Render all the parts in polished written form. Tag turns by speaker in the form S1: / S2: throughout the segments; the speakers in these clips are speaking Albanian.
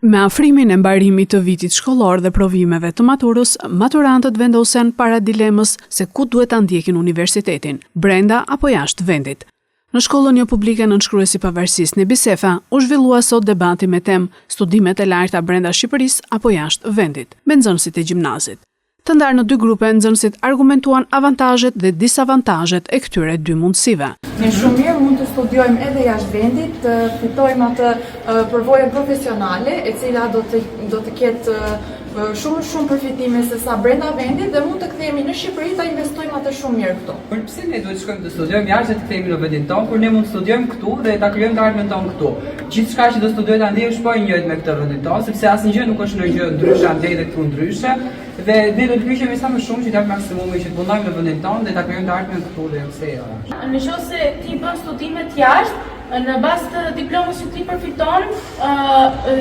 S1: Me afrimin e mbarimit të vitit shkollor dhe provimeve të maturës, maturantët vendosen para dilemës se ku duhet ta ndjekin universitetin, brenda apo jashtë vendit. Në shkollën jo publike nënshkruesi pavarësisë në Bisefa, u zhvillua sot debati me temë studimet e larta brenda Shqipërisë apo jashtë vendit, me nxënësit e gjimnazit. Të ndarë në dy grupe, nxënësit argumentuan avantazhet dhe disavantazhet e këtyre dy mundësive.
S2: Ne shumë mirë mund të studiojmë edhe jashtë vendit, të fitojmë atë përvojë profesionale, e cila do të ketë shumë përfitime se sa brenda vendit dhe mund të kthehemi në Shqipëri ta investojmë atë shumë mirë këtu.
S3: Por pse ne duhet të shkojmë të studiojmë jashtë dhe të kthehemi në vendin tonë, kur ne mund të studiojmë këtu dhe ta krijojmë të ardhmen tonë këtu. Gjithçka që do studiojë ta ndjejë shpoj njëjtë me këtë vendin tonë, sepse asnjë gjë nuk është ndonjë ndryshe andej dhe këtu ndryshe. Dhe ne do të kryqemi sa më shumë që të japim maksimumin që të punojmë në vendin tonë dhe ta krijojmë të ardhmen këtu dhe pse jo.
S4: Nëse ti bën studimet jashtë, në bazë të diplomës që ti përfiton,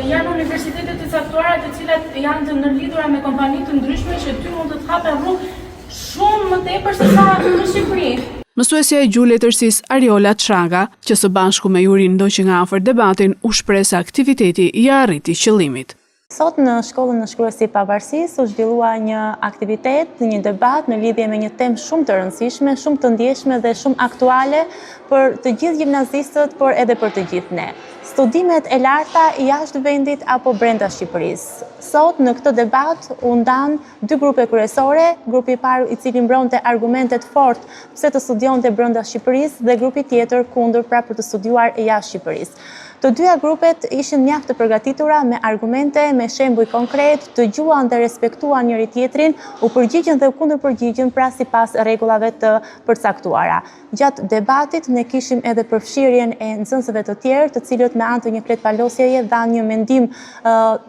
S4: janë universitetet e caktuara të cilat janë të ndërlidhura me kompani të ndryshme që ty mund të të hapen rrugë shumë më tepër se sa në Shqipëri.
S1: Mësuesja e gjuhë letërsisë Ariola Çraga, që së bashku me Jurin ndoqi nga afër debatin, u shpreh se aktiviteti i arriti qëllimit.
S5: Sot në shkollën nënshkruesi pavarësisë u zhvillua një aktivitet, një debat në lidhje me një temë shumë të rëndësishme, shumë të ndjeshme dhe shumë aktuale për të gjithë gjimnazistët, por edhe për të gjithë ne. Studimet e larta jashtë vendit apo brenda Shqipërisë. Sot në këtë debat u ndan dy grupe kryesore, grupi i parë i cili mbronte argumentet fort pse të studionte brenda Shqipërisë dhe grupi tjetër kundër pra për të studiuar jashtë Shqipërisë. Të dyja grupet ishin mjaft të përgatitura me argumente, me shembuj konkret, të gjuan dhe respektuan njëri tjetrin, u përgjigjen dhe u kundërpërgjigjen pra sipas rregullave të përcaktuara. Gjatë debatit ne kishim edhe përfshirjen e nxënësve të tjerë, të cilët me anë të një fletpalosjeje dhanë një mendim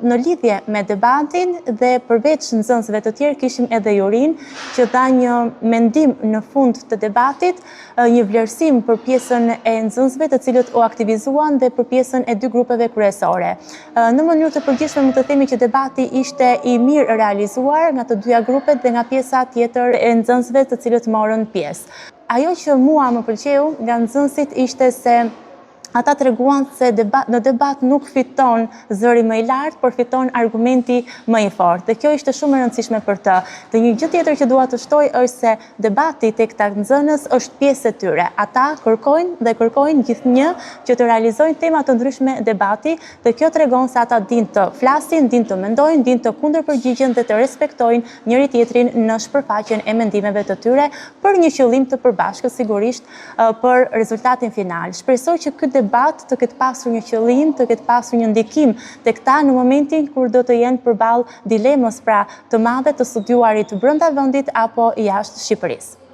S5: në lidhje me debatin dhe përveç nxënësve të tjerë kishim edhe Jurin që dha një mendim në fund të debatit, një vlerësim për pjesën e nxënësve të cilët u aktivizuan dhe për pjesën e dy grupeve kryesore. Në mënyrë të përgjithshme mund të themi që debati ishte i mirë realizuar nga të dyja grupet dhe nga pjesa tjetër e nxënësve të cilët morën pjesë. Ajo që mua më pëlqeu nga nxënësit ishte se ata treguan se në debat nuk fiton zëri më i lartë, por fiton argumenti më i fortë. Dhe kjo ishte shumë e rëndësishme për të. Dhe një gjë tjetër që dua të shtoj është se debati tek ta nxënës është pjesë e tyre. Ata kërkojnë gjithnjë që të realizojnë tema të ndryshme debati, dhe kjo tregon se ata din të flasin, din të mendojnë, din të kundërpërgjigjen dhe të respektojnë njëri tjetrin në shpërfaqjen e mendimeve të tyre për një qëllim të përbashkët sigurisht për rezultatin final. Shpresoj që ky debat të ketë pasur një qëllim, të ketë pasur një ndikim tek ta në momentin kur do të jenë përballë dilemës pra të madhe të studiuarit brenda vendit apo jashtë Shqipërisë.